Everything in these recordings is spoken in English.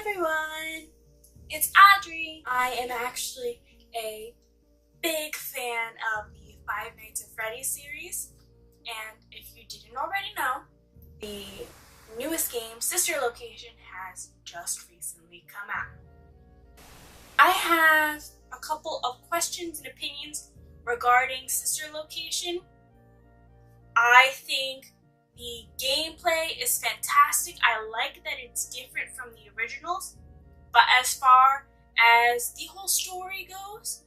everyone, it's ADRI. I am actually a big fan of the Five Nights at Freddy's series, and if you didn't already know, the newest game, Sister Location, has just recently come out. I have a couple of questions and opinions regarding Sister Location. I think the gameplay is fantastic. I like that it's different from the originals, but as far as the whole story goes,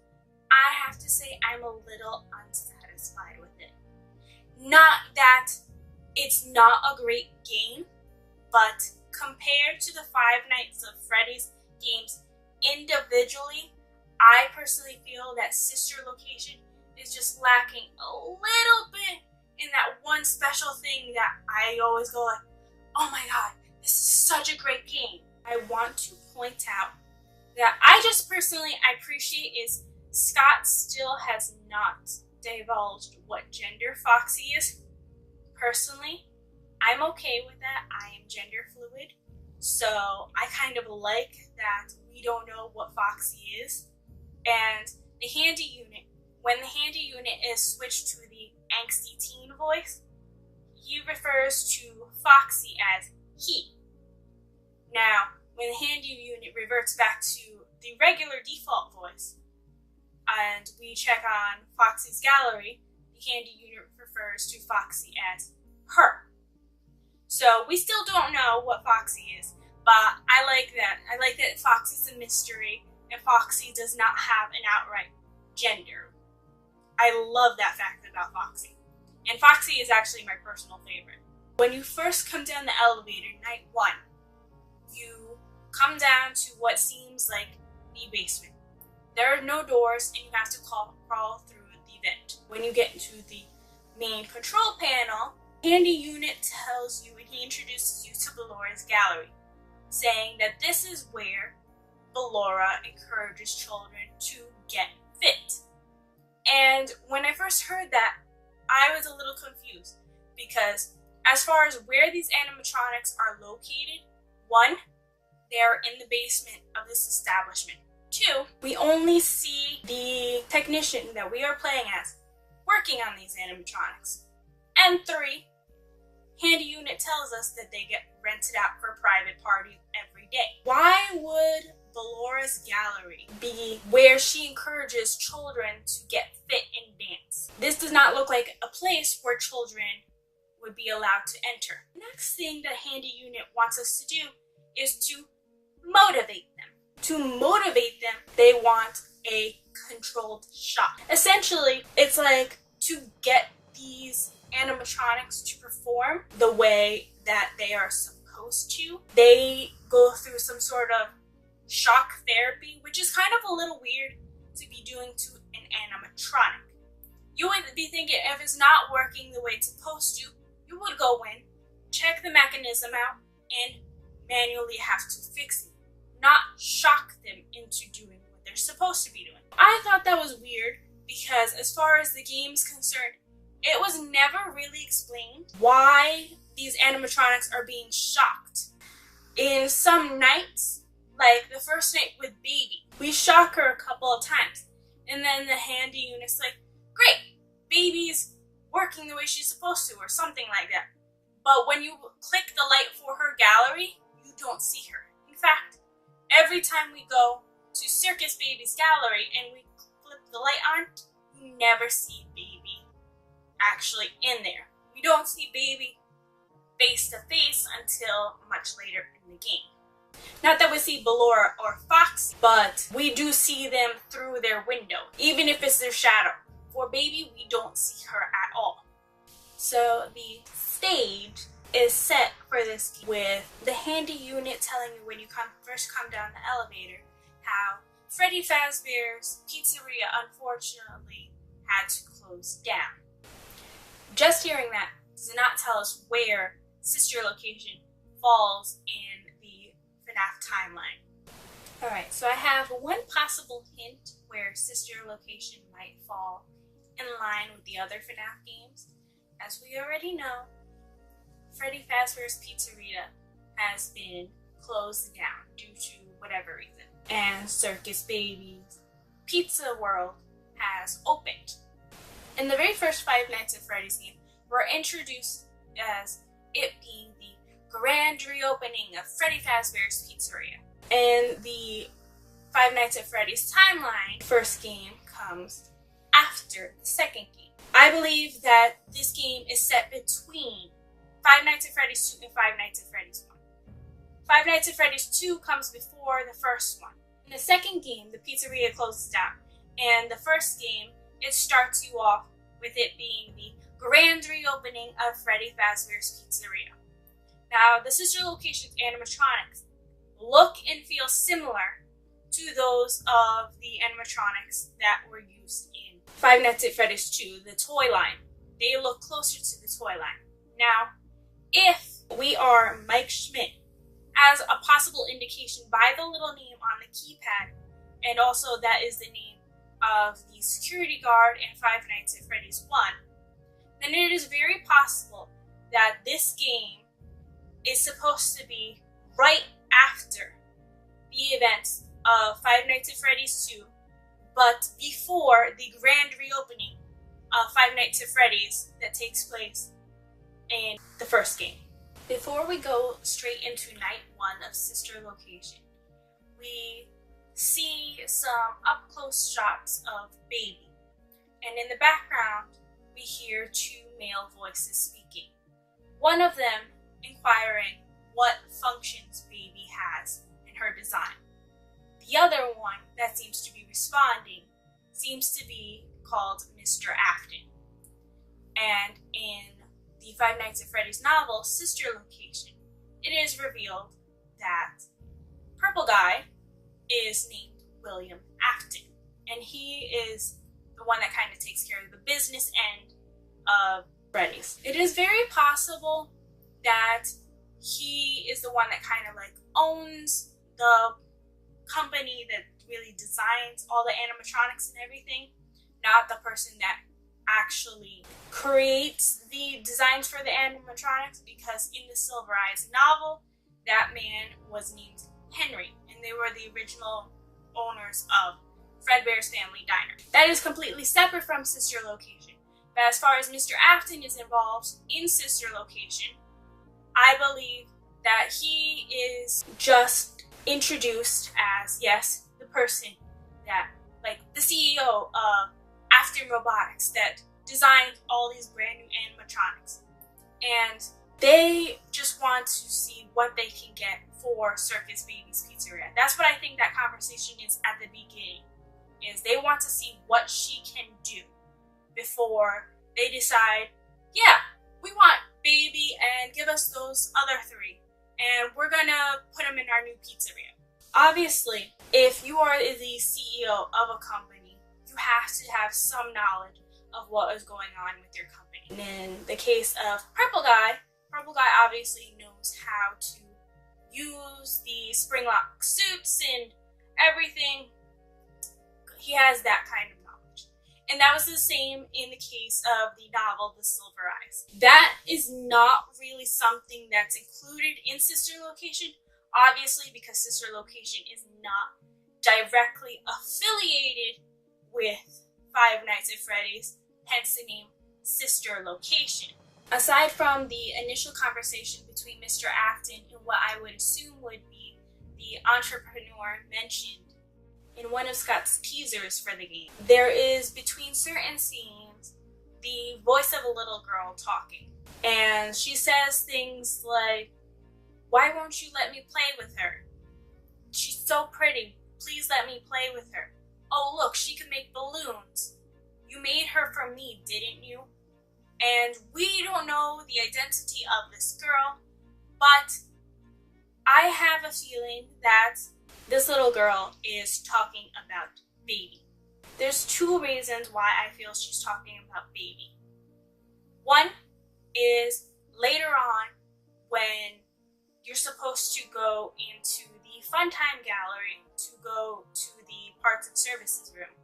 I have to say I'm a little unsatisfied with it. Not that it's not a great game, but compared to the Five Nights at Freddy's games individually, I personally feel that Sister Location is just lacking a little bit in that one special thing that I always go like, oh my god, this is such a great game. I want to point out that I just personally appreciate is Scott still has not divulged what gender Foxy is. Personally, I'm okay with that. I am gender fluid, so I kind of like that we don't know what Foxy is. And the HandyUnit, when the HandyUnit is switched to the angsty teen voice, he refers to Foxy as he. Now, when the HandyUnit reverts back to the regular default voice, and we check on Foxy's gallery, the HandyUnit refers to Foxy as her. So we still don't know what Foxy is, but I like that. I like that Foxy's a mystery, and Foxy does not have an outright gender. I love that fact about Foxy. And Foxy is actually my personal favorite. When you first come down the elevator, night one, you come down to what seems like the basement. There are no doors, and you have to crawl through the vent. When you get into the main control panel, HandyUnit tells you, and he introduces you to BLÄLOKPIIK's gallery, saying that this is where BLÄLOKPIIK encourages children to get fit. And when I first heard that, I was a little confused, because as far as where these animatronics are located, one, they're in the basement of this establishment. Two, we only see the technician that we are playing as working on these animatronics. And three, HandyUnit tells us that they get rented out for private parties every day. Why would BLÄLOKPIIK's gallery be where she encourages children to get fit and dance? This does not look like a place where children would be allowed to enter. The next thing that HandyUnit wants us to do is to motivate them. To motivate them, they want a controlled shock. Essentially, it's like to get these animatronics to perform the way that they are supposed to. They go through some sort of shock therapy, which is kind of a little weird to be doing to an animatronic. You would be thinking if it's not working the way it's supposed to, you would go in, check the mechanism out, and manually have to fix it, not shock them into doing what they're supposed to be doing. I thought that was weird because as far as the game's concerned, it was never really explained why these animatronics are being shocked. In some nights, like the first night with Baby, we shock her a couple of times, and then the HandyUnit's like, great, Baby's working the way she's supposed to, or something like that. But when you click the light for her gallery, you don't see her. In fact, every time we go to Circus Baby's gallery and we flip the light on, you never see Baby actually in there. We don't see Baby face to face until much later in the game. Not that we see BLÄLOKPIIK or Foxy, but we do see them through their window, even if it's their shadow. For Baby, we don't see her at all. So the stage is set for this game with the HandyUnit telling you when you first come down the elevator how Freddy Fazbear's Pizzeria unfortunately had to close down. Just hearing that does not tell us where Sister Location falls in the FNAF timeline. Alright, so I have one possible hint where Sister Location might fall in line with the other FNAF games. As we already know, Freddy Fazbear's Pizzeria has been closed down due to whatever reason. And Circus Baby's Pizza World has opened. In the very first Five Nights at Freddy's game, we're introduced as it being the grand reopening of Freddy Fazbear's Pizzeria. In the Five Nights at Freddy's timeline, the first game comes after the second game. I believe that this game is set between Five Nights at Freddy's 2 and Five Nights at Freddy's 1. Five Nights at Freddy's 2 comes before the first one. In the second game, the pizzeria closes down, and the first game, it starts you off with it being the grand reopening of Freddy Fazbear's Pizzeria. Now, the sister location's animatronics look and feel similar to those of the animatronics that were used in Five Nights at Freddy's 2, the toy line. They look closer to the toy line. Now, if we are Mike Schmidt, as a possible indication by the little name on the keypad, and also that is the name of the security guard in Five Nights at Freddy's 1, then it is very possible that this game is supposed to be right after the events of Five Nights at Freddy's 2, but before the grand reopening of Five Nights at Freddy's that takes place in the first game. Before we go straight into night 1 of Sister Location, we see some up-close shots of Baby, and in the background we hear 2 male voices speaking. One of them inquiring what functions Baby has in her design. The other one that seems to be responding seems to be called Mr. Afton. And in the Five Nights at Freddy's novel, Sister Location, it is revealed that Purple Guy is named William Afton, and he is the one that kind of takes care of the business end of Freddy's. It is very possible that he is the one that kind of like owns the company that really designs all the animatronics and everything, not the person that actually creates the designs for the animatronics, because in the Silver Eyes novel, that man was named Henry, and they were the original owners of Fredbear's Family Diner. That is completely separate from Sister Location. But as far as Mr. Afton is involved in Sister Location, I believe that he is just introduced as, yes, the person that, like, the CEO of Afton Robotics that designed all these brand new animatronics. And they just want to see what they can get for Circus Baby's Pizzeria. That's what I think that conversation is at the beginning, is they want to see what she can do before they decide, yeah, we want Baby and give us those other 3, and we're gonna put them in our new pizzeria. Obviously, if you are the CEO of a company, you have to have some knowledge of what is going on with your company. And in the case of Purple Guy obviously knows how to use the spring lock suits and everything. He has that kind of knowledge. And that was the same in the case of the novel, The Silver Eyes. That is not really something that's included in Sister Location, obviously, because Sister Location is not directly affiliated with Five Nights at Freddy's, hence the name Sister Location. Aside from the initial conversation between Mr. Afton and what I would assume would be the entrepreneur mentioned in one of Scott's teasers for the game, there is, between certain scenes, the voice of a little girl talking. And she says things like, "Why won't you let me play with her? She's so pretty. Please let me play with her. Oh, look, she can make balloons. You made her for me, didn't you?" And we don't know the identity of this girl, but I have a feeling that this little girl is talking about Baby. There's 2 reasons why I feel she's talking about Baby. One is later on when you're supposed to go into the Fun Time Gallery to go to the Parts and Services room.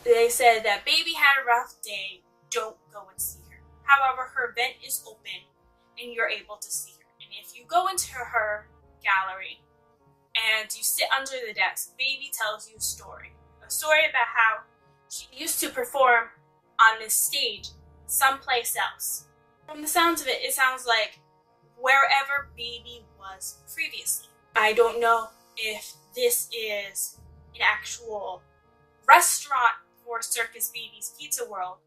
They said that Baby had a rough day, don't go and see her. However, her vent is open and you're able to see her. And if you go into her gallery, and you sit under the desk. Baby tells you a story about how she used to perform on this stage someplace else. From the sounds of it, it sounds like wherever Baby was previously. I don't know if this is an actual restaurant for Circus Baby's Pizza World,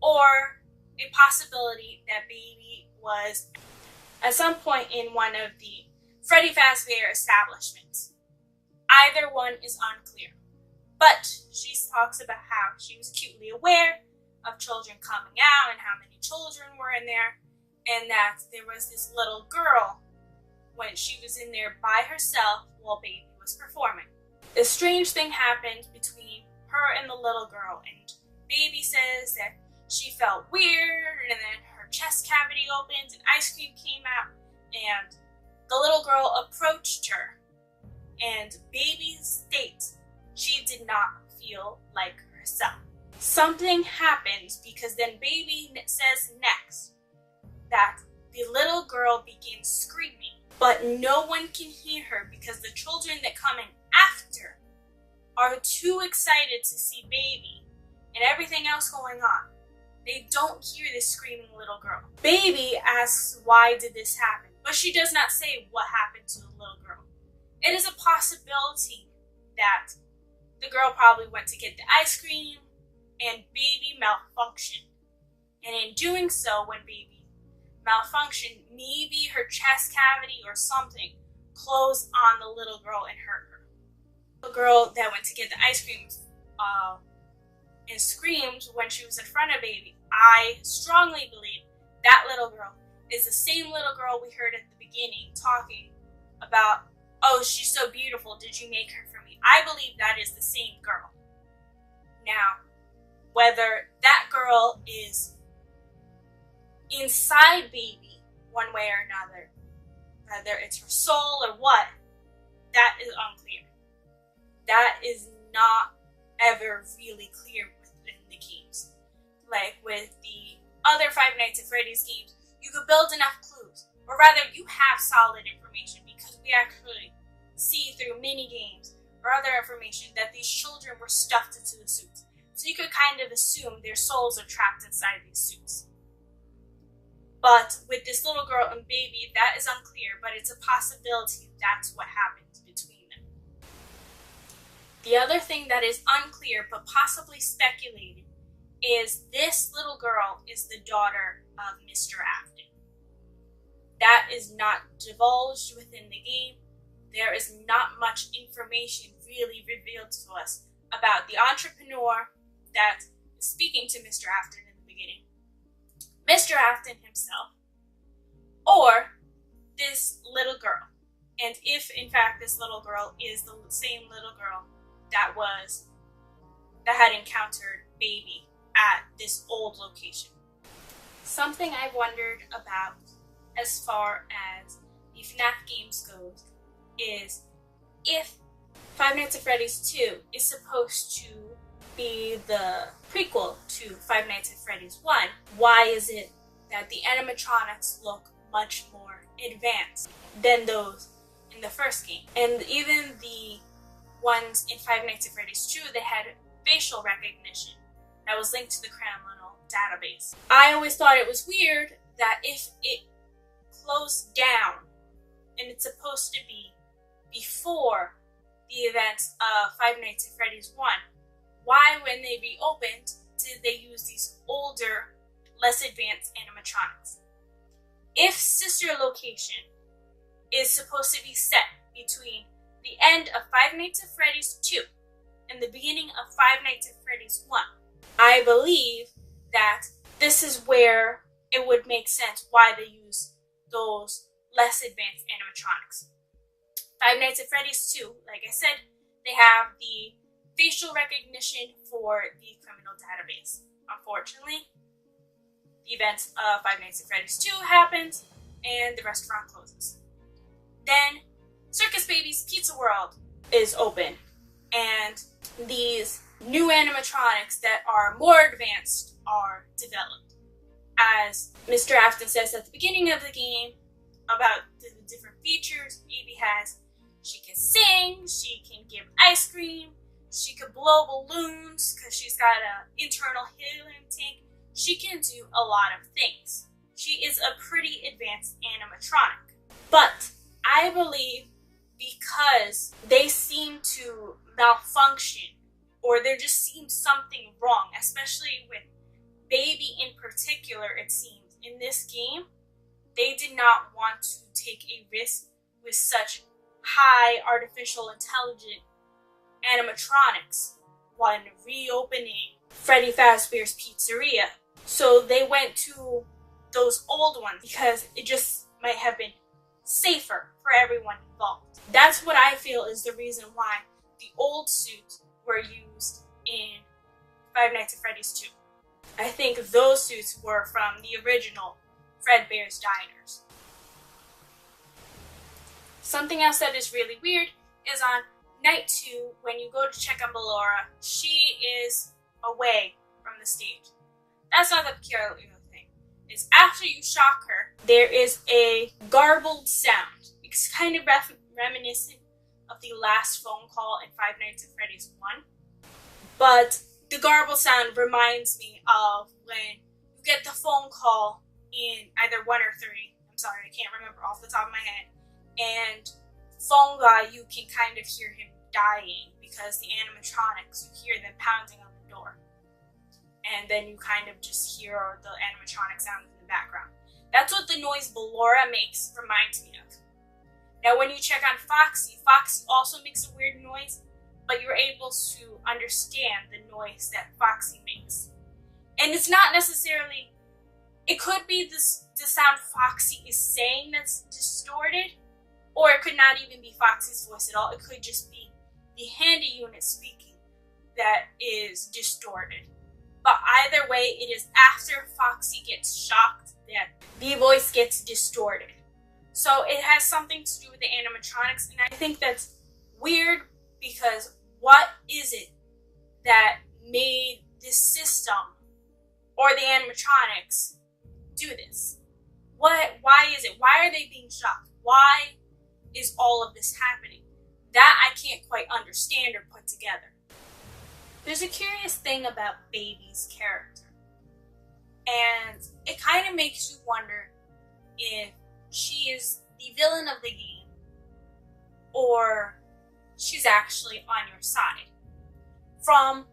or a possibility that Baby was at some point in one of the Freddy Fazbear establishments. Either one is unclear, but she talks about how she was acutely aware of children coming out and how many children were in there, and that there was this little girl when she was in there by herself while Baby was performing. A strange thing happened between her and the little girl, and Baby says that she felt weird, and then her chest cavity opened and ice cream came out, and the little girl approached her, and Baby states she did not feel like herself. Something happens because then Baby says next that the little girl begins screaming, but no one can hear her because the children that come in after are too excited to see Baby and everything else going on. They don't hear this screaming little girl. Baby asks why did this happen, but she does not say what happened to the little girl. It is a possibility that the girl probably went to get the ice cream and Baby malfunctioned. And in doing so, when Baby malfunctioned, maybe her chest cavity or something closed on the little girl and hurt her. The girl that went to get the ice cream and screamed when she was in front of Baby, I strongly believe that little girl is the same little girl we heard at the beginning talking about, oh, she's so beautiful, did you make her for me? I believe that is the same girl. Now, whether that girl is inside Baby one way or another, whether it's her soul or what, that is unclear. That is not ever really clear within the games. Like with the other Five Nights at Freddy's games, you could build enough clues, or rather you have solid information because we actually see through mini games or other information that these children were stuffed into the suits. So you could kind of assume their souls are trapped inside these suits. But with this little girl and Baby, that is unclear, but it's a possibility that's what happened between them. The other thing that is unclear, but possibly speculated, is this little girl is the daughter of Mr. Afton. That is not divulged within the game. There is not much information really revealed to us about the entrepreneur that is speaking to Mr. Afton in the beginning, Mr. Afton himself, or this little girl. And if, in fact, this little girl is the same little girl that had encountered Baby at this old location. Something I've wondered about as far as the FNAF games goes is if Five Nights at Freddy's 2 is supposed to be the prequel to Five Nights at Freddy's 1, why is it that the animatronics look much more advanced than those in the first game? And even the ones in Five Nights at Freddy's 2 that had facial recognition that was linked to the criminal database. I always thought it was weird that if it closed down and it's supposed to be before the events of Five Nights at Freddy's 1, why, when they reopened, did they use these older, less advanced animatronics? If Sister Location is supposed to be set between the end of Five Nights at Freddy's 2 and the beginning of Five Nights at Freddy's 1, I believe that this is where it would make sense why they use those less advanced animatronics. Five Nights at Freddy's 2, like I said, they have the facial recognition for the criminal database. Unfortunately, the events of Five Nights at Freddy's 2 happens and the restaurant closes. Then Circus Baby's Pizza World is open, and these new animatronics that are more advanced are developed. As Mr. Afton says at the beginning of the game about the different features, Baby has She can sing, she can give ice cream, she can blow balloons because she's got an internal helium tank. She can do a lot of things. She is a pretty advanced animatronic. But I believe because they seem to malfunction, or there just seems something wrong, especially with Baby in particular, it seems. In this game, they did not want to take a risk with such high artificial intelligent animatronics when reopening Freddy Fazbear's Pizzeria. So they went to those old ones because it just might have been safer for everyone involved. That's what I feel is the reason why the old suits were used in Five Nights at Freddy's 2. I think those suits were from the original Fredbear's Diners. Something else that is really weird is on night 2, when you go to check on Ballora, she is away from the stage. That's not the peculiar thing. It's after you shock her, there is a garbled sound. It's kind of reminiscent of the last phone call in Five Nights at Freddy's 1. But the garbled sound reminds me of when you get the phone call in either 1 or 3. I'm sorry, I can't remember off the top of my head. And phone guy, you can kind of hear him dying because the animatronics, you hear them pounding on the door. And then you kind of just hear the animatronic sound in the background. That's what the noise Ballora makes reminds me of. Now when you check on Foxy, Foxy also makes a weird noise, but you're able to understand the noise that Foxy makes. And it's not necessarily, it could be the sound Foxy is saying that's distorted, or it could not even be Foxy's voice at all. It could just be the HandyUnit speaking that is distorted. But either way, it is after Foxy gets shocked that the voice gets distorted. So it has something to do with the animatronics, and I think that's weird because what is it that made this system or the animatronics do this? Why is it? Why are they being shocked? Why is all of this happening? That I can't quite understand or put together. There's a curious thing about Baby's character, and it kind of makes you wonder if she is the villain of the game or she's actually on your side. From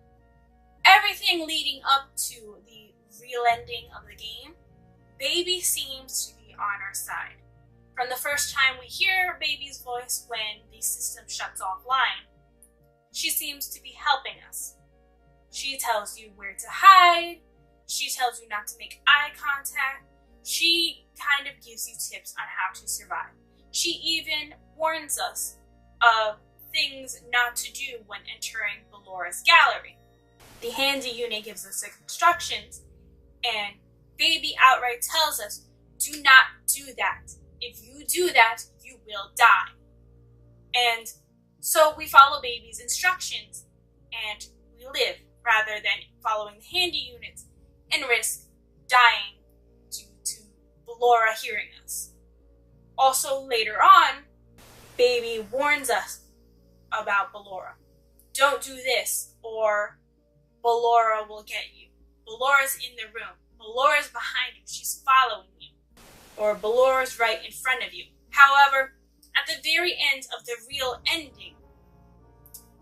everything leading up to the real ending of the game, Baby seems to be on our side. From the first time we hear Baby's voice when the system shuts offline, she seems to be helping us. She tells you where to hide, she tells you not to make eye contact, she kind of gives you tips on how to survive. She even warns us of things not to do when entering Ballora's gallery. The HandyUnit gives us instructions, and Baby outright tells us, do not do that. If you do that, you will die. And so we follow Baby's instructions, and we live rather than following the HandyUnits and risk dying due to Ballora hearing us. Also later on, Baby warns us about Ballora. Don't do this, or Ballora will get you. Ballora's in the room. Ballora's behind you. She's following you. Or Ballora's right in front of you. However, at the very end of the real ending,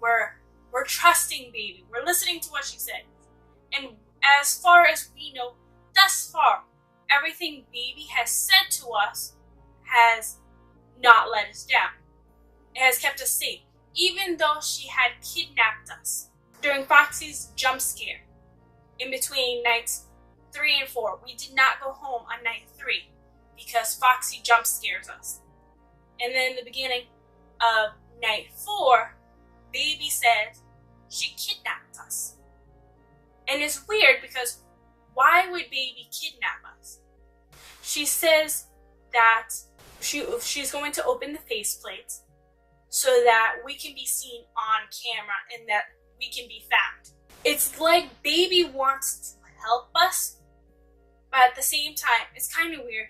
we're trusting Baby. We're listening to what she said. And as far as we know, thus far, everything Baby has said to us has not let us down. It has kept us safe, even though she had kidnapped us. During Foxy's jump scare, in between nights 3 and 4, we did not go home on night 3 because Foxy jump scares us. And then in the beginning of night 4, Baby said she kidnapped us. And it's weird because why would Baby kidnap us? She says that she's going to open the faceplates so that we can be seen on camera and that we can be found. It's like Baby wants to help us, but at the same time, it's kind of weird.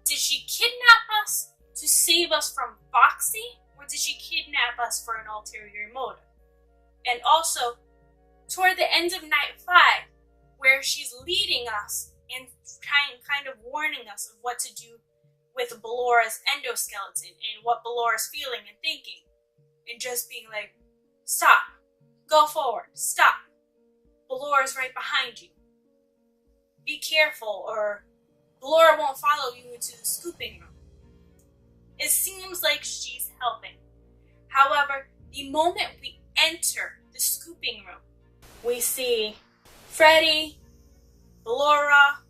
Did she kidnap us to save us from Foxy? or did she kidnap us for an ulterior motive? And also, toward the end of night 5, where she's leading us and kind of warning us of what to do with BLÅKPIIK's endoskeleton and what BLÅKPIIK's feeling and thinking, and just being like, stop, go forward, stop, BLÅKPIIK's right behind you, be careful, or BLÅKPIIK won't follow you into the scooping room. It seems like she's helping. However, the moment we enter the scooping room, we see Freddy, BLÅKPIIK,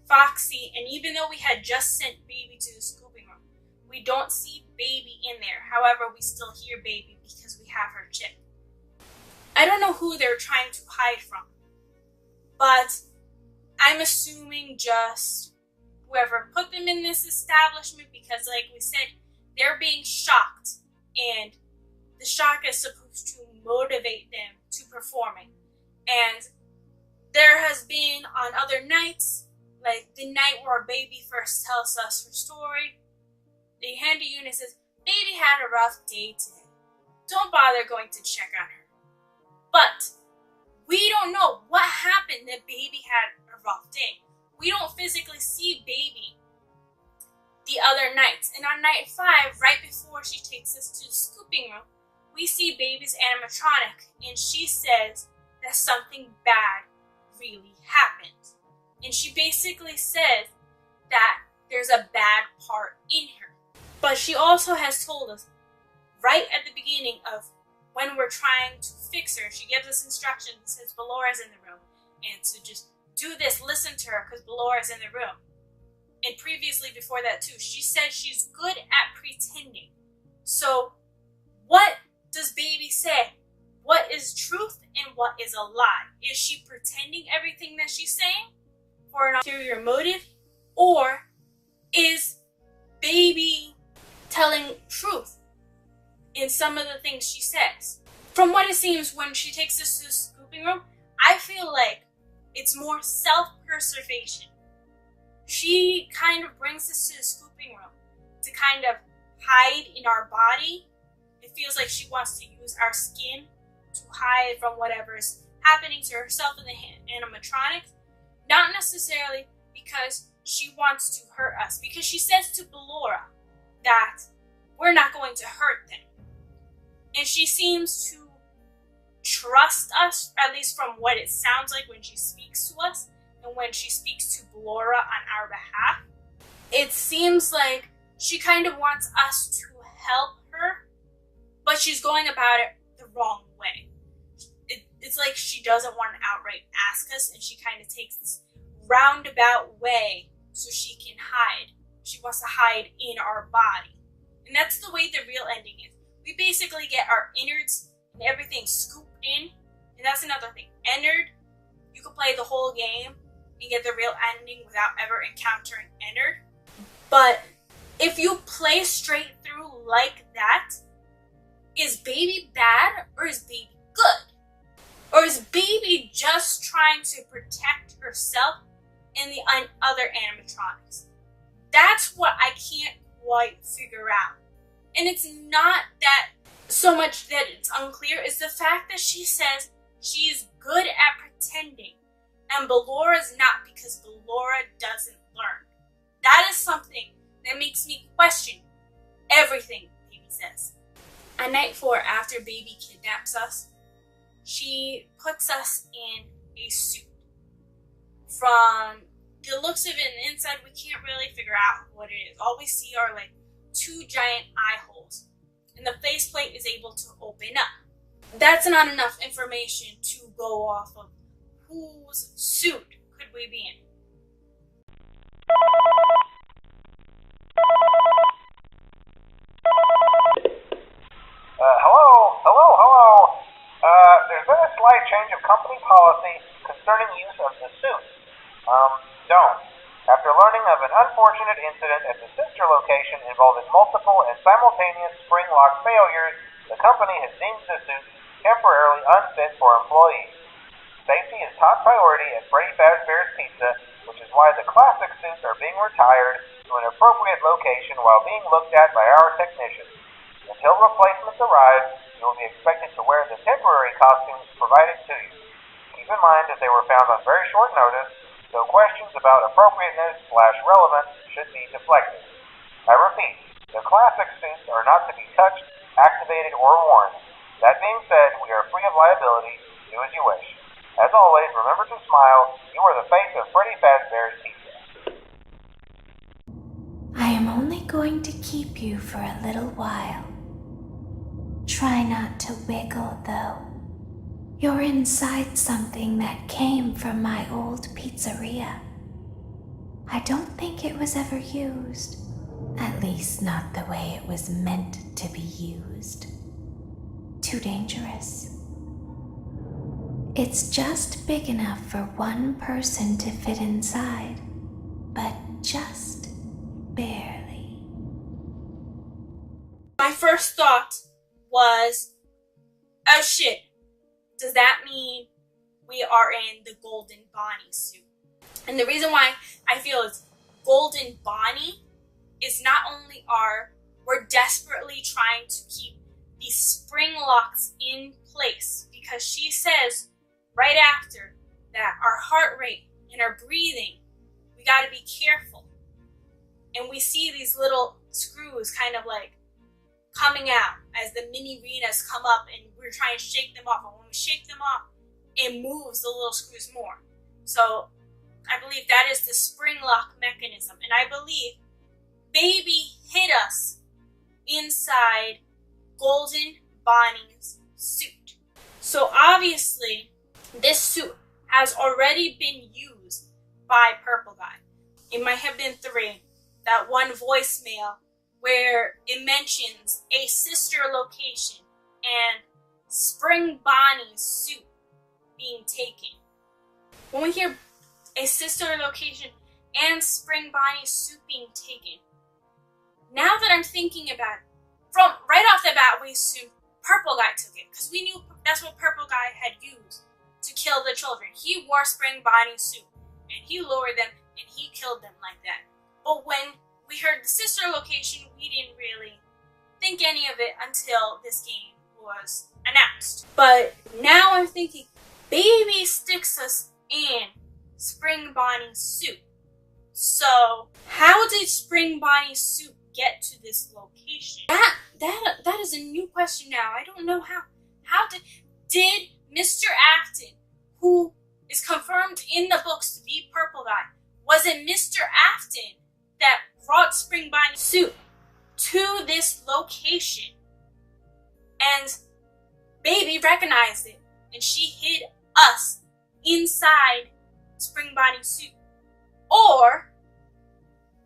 Foxy, and even though we had just sent Baby to the scooping room, we don't see Baby in there. However, we still hear Baby because we have her chip. I don't know who they're trying to hide from, but I'm assuming just whoever put them in this establishment, because like we said, they're being shocked, and the shock is supposed to motivate them to performing. And there has been on other nights, like the night where Baby first tells us her story, the HandyUnit says, Baby had a rough day today. Don't bother going to check on her. But we don't know what happened that Baby had a rough day. We don't physically see Baby the other nights. And on night 5, right before she takes us to the scooping room, we see Baby's animatronic, and she says that something bad really happened. And she basically says that there's a bad part in her. But she also has told us right at the beginning of when we're trying to fix her, she gives us instructions and says BLÅKPIIK's in the room, and to just do this, listen to her, because BLÅKPIIK's in the room. And previously before that too, she said she's good at pretending. So what does Baby say? What is truth and what is a lie? Is she pretending everything that she's saying for an ulterior motive? Or is Baby telling truth in some of the things she says? From what it seems, when she takes us to the scooping room, I feel like it's more self-preservation. She kind of brings us to the scooping room to kind of hide in our body. It feels like she wants to use our skin to hide from whatever's happening to herself in the animatronics. Not necessarily because she wants to hurt us, because she says to BLÅKPIIK that we're not going to hurt them. And she seems to trust us, at least from what it sounds like when she speaks to us and when she speaks to BLÅKPIIK on our behalf. It seems like she kind of wants us to help her, but she's going about it the wrong way. It's like she doesn't want to outright ask us, and she kind of takes this roundabout way so she can hide. She wants to hide in our body. And that's the way the real ending is. We basically get our innards and everything scooped in. And that's another thing. Ennard, you can play the whole game and get the real ending without ever encountering Ennard. But if you play straight through like that, is Baby bad or is Baby good? Or is Baby just trying to protect herself and the other animatronics? That's what I can't quite figure out. And it's not that so much that it's unclear, it's the fact that she says she's good at pretending, and BLÅKPIIK is not, because BLÅKPIIK doesn't learn. That is something that makes me question everything Baby says. On night 4, after Baby kidnaps us, she puts us in a suit. From the looks of it on the inside, we can't really figure out what it is. All we see are like 2 giant eye holes, and the faceplate is able to open up. That's not enough information to go off of whose suit could we be in. Hello. There's been a slight change of company policy concerning use of the suit. Don't. After learning of an unfortunate incident at the sister location involving multiple and simultaneous spring lock failures, the company has deemed the suit temporarily unfit for employees. Safety is top priority at Freddy Fazbear's Pizza, which is why the classic suits are being retired to an appropriate location while being looked at by our technicians. Until replacements arrive, you will be expected to wear the temporary costumes provided to you. Keep in mind that they were found on very short notice, so questions about appropriateness/relevance should be deflected. I repeat, the classic suits are not to be touched, activated, or worn. That being said, we are free of liability. Do as you wish. As always, remember to smile. You are the face of Freddy Fazbear's Pizza. I am only going to keep you for a little while. Try not to wiggle, though. You're inside something that came from my old pizzeria. I don't think it was ever used. At least not the way it was meant to be used. Too dangerous. It's just big enough for one person to fit inside, but just barely. My first thought was, oh shit, does that mean we are in the Golden Bonnie suit? And the reason why I feel it's Golden Bonnie is not only we're desperately trying to keep these spring locks in place, because she says right after that our heart rate and our breathing, we got to be careful. And we see these little screws kind of like coming out as the mini Renas come up, and we're trying to shake them off. And when we shake them off, it moves the little screws more. So I believe that is the spring lock mechanism. And I believe Baby hit us inside Golden Bonnie's suit. So obviously, this suit has already been used by Purple Guy. It might have been 3. That one voicemail where it mentions a sister location and Spring Bonnie's suit being taken. When we hear a sister location and Spring Bonnie's suit being taken, now that I'm thinking about it, from right off the bat, we assumed Purple Guy took it, because we knew that's what Purple Guy had used to kill the children. He wore Spring Bonnie's suit, and he lured them, and he killed them like that. But when we heard the sister location, we didn't really think any of it until this game was announced. But now I'm thinking, Baby sticks us in Spring Bonnie's suit. So how did Spring Bonnie's suit get to this location? That is a new question now. I don't know how did Mr. Afton, who is confirmed in the books to be Purple Guy, was it Mr. Afton that brought Spring Bonnie's suit to this location? And Baby recognized it, and she hid us inside Spring Bonnie's suit. Or,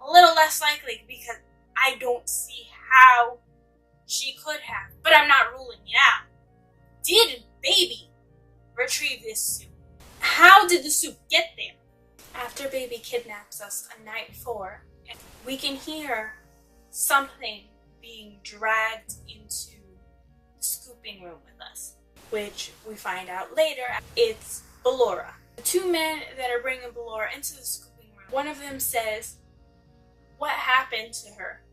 a little less likely, because I don't see how she could have, but I'm not ruling it out. Did Baby retrieve this suit? How did the suit get there? After Baby kidnaps us on night 4, we can hear something being dragged into the scooping room with us, which we find out later it's BLÅKPIIK. The 2 men that are bringing BLÅKPIIK into the scooping room, one of them says, "What happened to her?"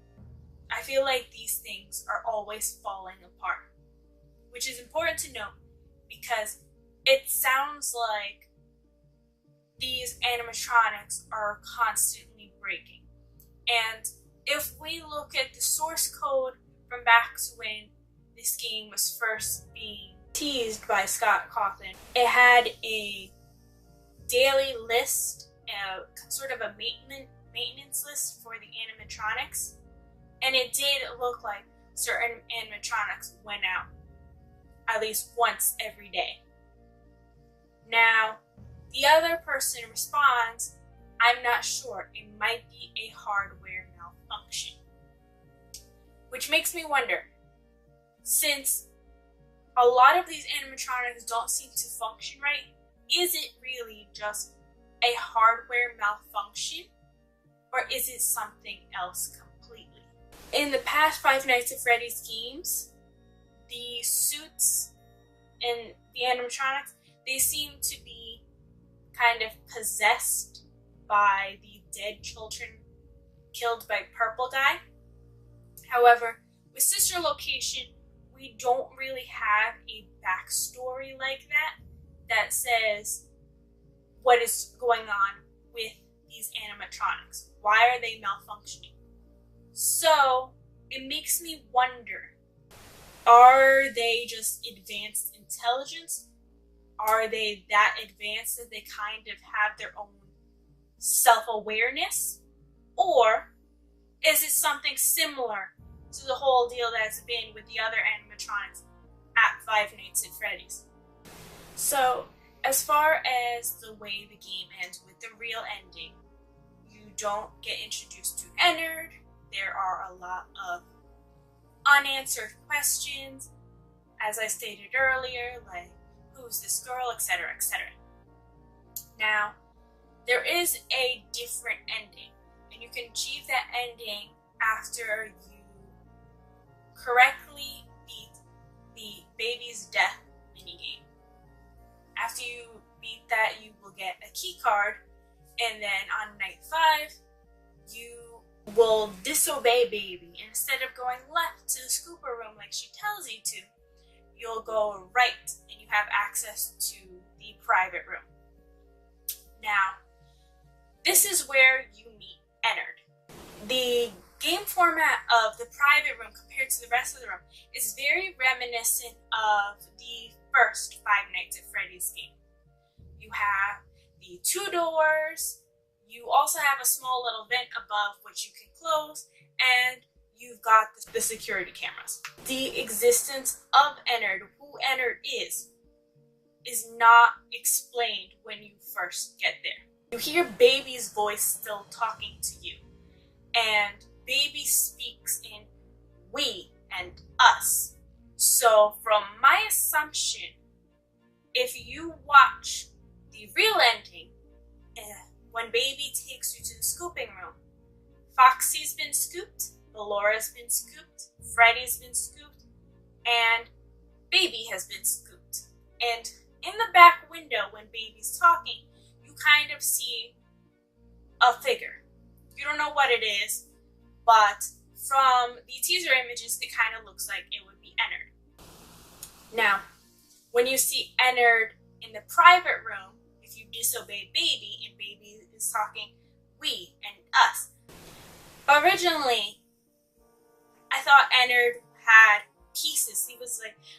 I feel like these things are always falling apart, which is important to note because it sounds like these animatronics are constantly breaking. And if we look at the source code from back to when this game was first being teased by Scott Cawthon, it had a daily list, sort of a maintenance list for the animatronics, and it did look like certain animatronics went out at least once every day. Now, the other person responds, "I'm not sure, it might be a hardware malfunction." Which makes me wonder, since a lot of these animatronics don't seem to function right, is it really just a hardware malfunction? Or is it something else completely? In the past Five Nights at Freddy's games, the suits and the animatronics, they seem to be kind of possessed by the dead children killed by Purple Guy. However, with With Sister Location, we don't really have a backstory like that says what is going on with these animatronics. Why are they malfunctioning? So it makes me wonder, are they just advanced intelligence? Are they that advanced that they kind of have their own self-awareness? Or is it something similar to the whole deal that's been with the other animatronics at Five Nights at Freddy's? So, as far as the way the game ends with the real ending, you don't get introduced to Ennard. There are a lot of unanswered questions, as I stated earlier, like who's this girl, etc., etc. Now, there is a different ending, and you can achieve that ending after you correctly beat the baby's death minigame. After you beat that, you will get a key card, and then on night 5, you will disobey baby. Instead of going left to the scooper room like she tells you to, you'll go right, and you have access to the private room. Now, this is where you meet Ennard. The game format of the private room compared to the rest of the room is very reminiscent of the first Five Nights at Freddy's game. You have the 2 doors, you also have a small little vent above which you can close, and you've got the security cameras. The existence of Ennard, who Ennard is not explained when you first get there. You hear baby's voice still talking to you, and baby speaks in we and us. So from my assumption, if you watch the real ending, when baby takes you to the scooping room, Foxy's been scooped, Bellora's been scooped, Freddy's been scooped, and baby has been scooped. And in the back window when baby's talking, you kind of see a figure. You don't know what it is, but from the teaser images, it kind of looks like it would be Ennard. Now, when you see Ennard in the private room, if you disobey baby and baby is talking we and us. Originally, I thought Ennard had pieces.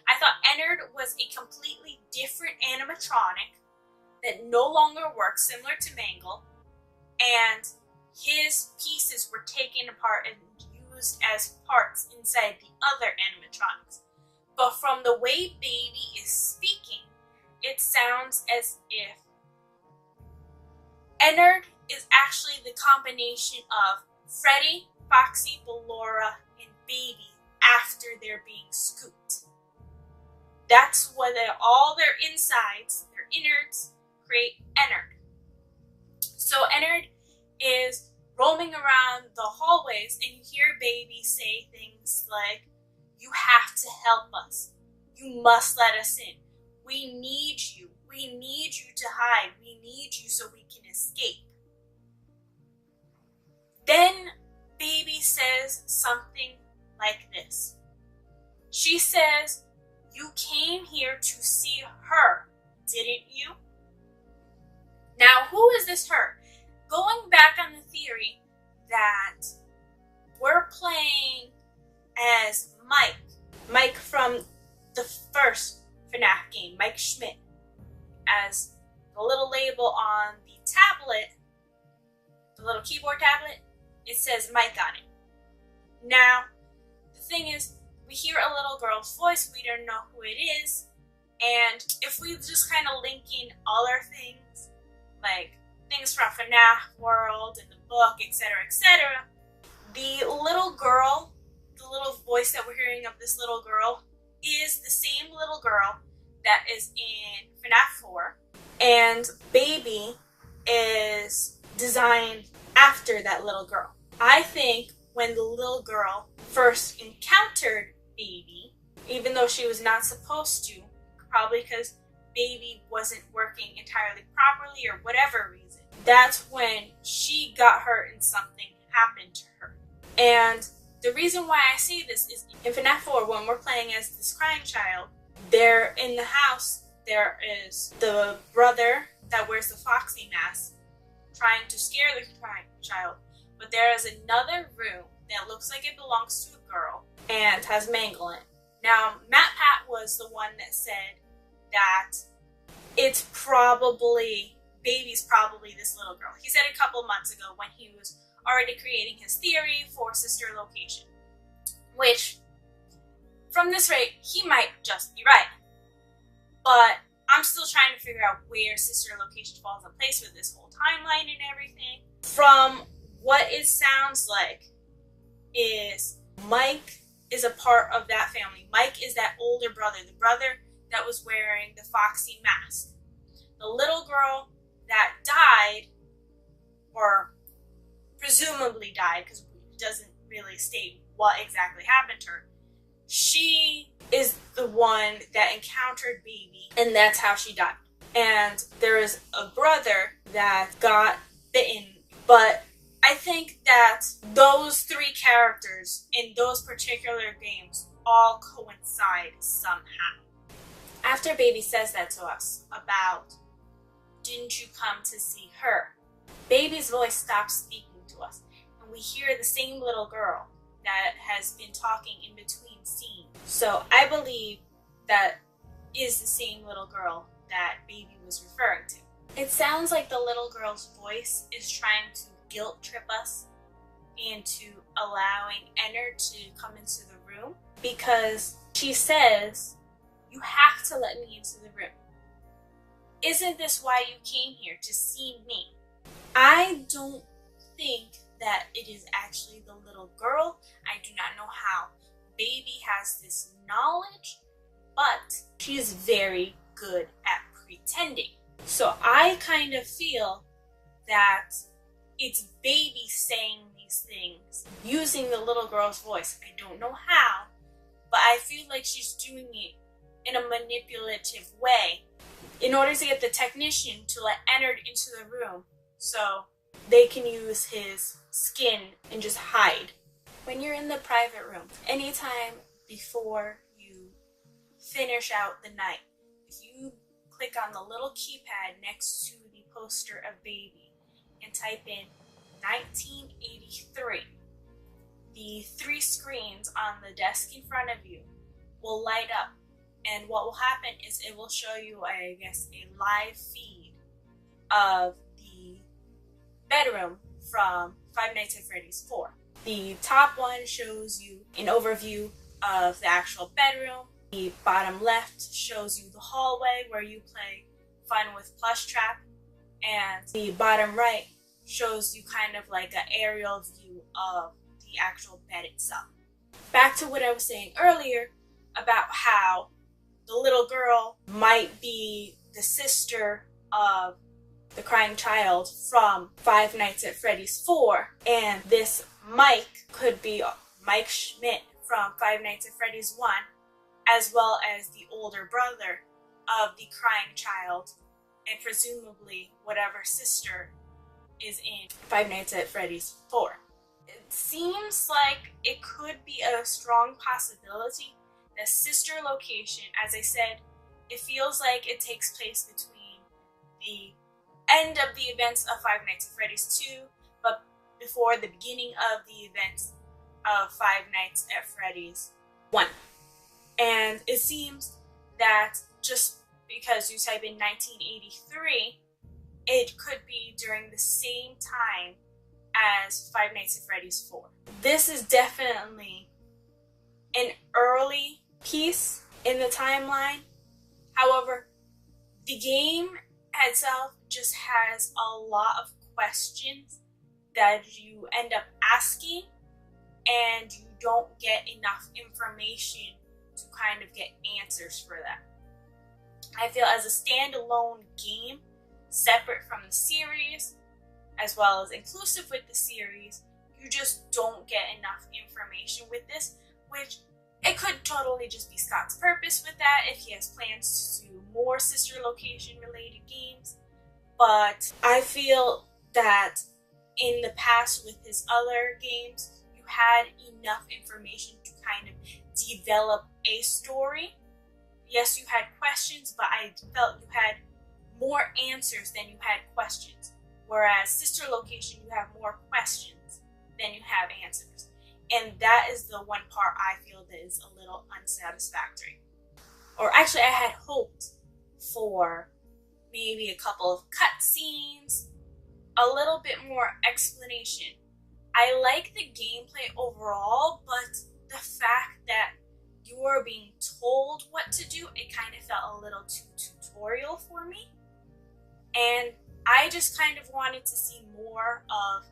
I thought Ennard was a completely different animatronic that no longer works, similar to Mangle, and his pieces were taken apart and used as parts inside the other animatronics. But from the way baby is speaking, it sounds as if Ennard is actually the combination of Freddy, Foxy, Bellora, and baby after they're being scooped. That's what all their insides, their innards, create Ennard. So Ennard is roaming around the hallways, and you hear baby say things like, "You have to help us. You must let us in. We need you. We need you to hide. We need you so we can escape." Then baby says something like this. She says, "You came here to see her, didn't you?" Now, who is this her? Going back on the theory that we're playing as Mike from the first FNAF game, Mike Schmidt, as the little label on the tablet, the little keyboard tablet, it says Mike on it. Now, the thing is, we hear a little girl's voice, we don't know who it is, and if we just kind of link in other things, like things from FNAF world and the book, etc., etc., the little girl, the little voice that we're hearing of this little girl, is the same little girl that is in FNAF 4, and baby is designed after that little girl. I think when the little girl first encountered baby, even though she was not supposed to, probably because baby wasn't working entirely properly or whatever reason, that's when she got hurt and something happened to her. And The reason why I say this is in FNAF 4, when we're playing as this crying child, there in the house, there is the brother that wears the Foxy mask trying to scare the crying child. But there is another room that looks like it belongs to a girl and has Mangle in it. Now, MatPat was the one that said that it's probably, Baby's probably this little girl. He said a couple months ago when he was already creating his theory for sister location. Which, from this rate, he might just be right. But I'm still trying to figure out where sister location falls in place with this whole timeline and everything. From what it sounds like is Mike is a part of that family. Mike is that older brother, the brother that was wearing the Foxy mask. The little girl that died, or presumably died, because it doesn't really state what exactly happened to her, she is the one that encountered Baby, and that's how she died. And there is a brother that got bitten, but I think that those three characters in those particular games all coincide somehow. After Baby says that to us about, didn't you come to see her? Baby's voice stops speaking to us, and we hear the same little girl that has been talking in between scenes. So I believe that is the same little girl that Baby was referring to. It sounds like the little girl's voice is trying to guilt trip us into allowing Ennard to come into the room, because she says, you have to let me into the room. Isn't this why you came here, to see me? I don't think that it is actually the little girl. I do not know how Baby has this knowledge, but she is very good at pretending. So I kind of feel that it's Baby saying these things, using the little girl's voice. I don't know how, but I feel like she's doing it in a manipulative way in order to get the technician to let Ennard into the room so they can use his skin and just hide. When you're in the private room, anytime before you finish out the night, if you click on the little keypad next to the poster of Baby and type in 1983, the 3 screens on the desk in front of you will light up, and what will happen is it will show you, I guess, a live feed of the bedroom from Five Nights at Freddy's 4. The top one shows you an overview of the actual bedroom. The bottom left shows you the hallway where you play Fun with Plush Trap, and the bottom right shows you kind of like an aerial view of the actual bed itself. Back to what I was saying earlier about how the little girl might be the sister of the crying child from Five Nights at Freddy's 4, and this Mike could be Mike Schmidt from Five Nights at Freddy's 1, as well as the older brother of the crying child, and presumably whatever sister is in Five Nights at Freddy's 4. It seems like it could be a strong possibility that sister location, as I said, it feels like it takes place between the end of the events of Five Nights at Freddy's 2, but before the beginning of the events of Five Nights at Freddy's 1. And it seems that just because you type in 1983, it could be during the same time as Five Nights at Freddy's 4. This is definitely an early piece in the timeline. However, the game itself just has a lot of questions that you end up asking, and you don't get enough information to kind of get answers for that. I feel as a standalone game, separate from the series, as well as inclusive with the series, you just don't get enough information with this, which it could totally just be Scott's purpose with that if he has plans to do more sister location related games. But I feel that in the past with his other games, you had enough information to kind of develop a story. Yes, you had questions, but I felt you had more answers than you had questions. Whereas Sister Location, you have more questions than you have answers. And that is the one part I feel that is a little unsatisfactory. Or actually, I had hoped for maybe a couple of cutscenes, a little bit more explanation. I like the gameplay overall, but the fact that you are being told what to do, it kind of felt a little too tutorial for me. And I just kind of wanted to see more of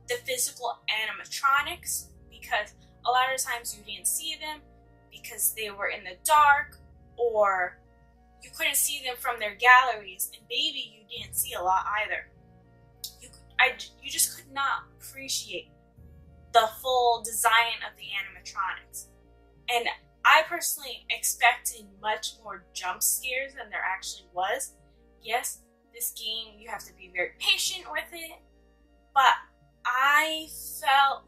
the physical animatronics, because a lot of times you didn't see them because they were in the dark, or you couldn't see them from their galleries, and Baby you didn't see a lot either. You just could not appreciate the full design of the animatronics. And I personally expected much more jump scares than there actually was. Yes, this game, you have to be very patient with it, but I felt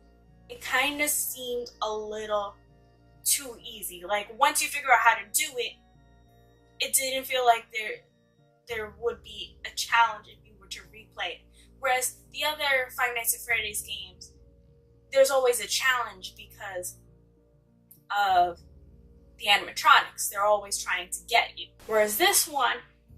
it kind of seemed a little too easy. Like, once you figure out how to do it, it didn't feel like there would be a challenge if you were to replay it. Whereas the other Five Nights at Freddy's games, there's always a challenge because of the animatronics. They're always trying to get you. Whereas this one,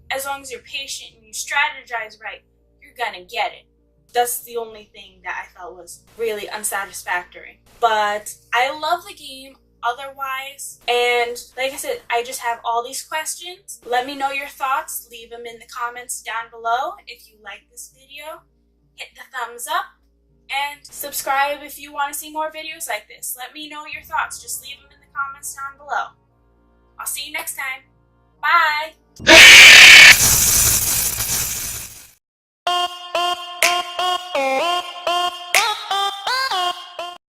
as long as you're patient and you strategize right, you're gonna get it. That's the only thing that I felt was really unsatisfactory. But I love the game otherwise. And like I said, I just have all these questions. Let me know your thoughts. Leave them in the comments down below. If you like this video, hit the thumbs up. And subscribe if you want to see more videos like this. Let me know your thoughts. Just leave them in the comments down below. I'll see you next time. Bye!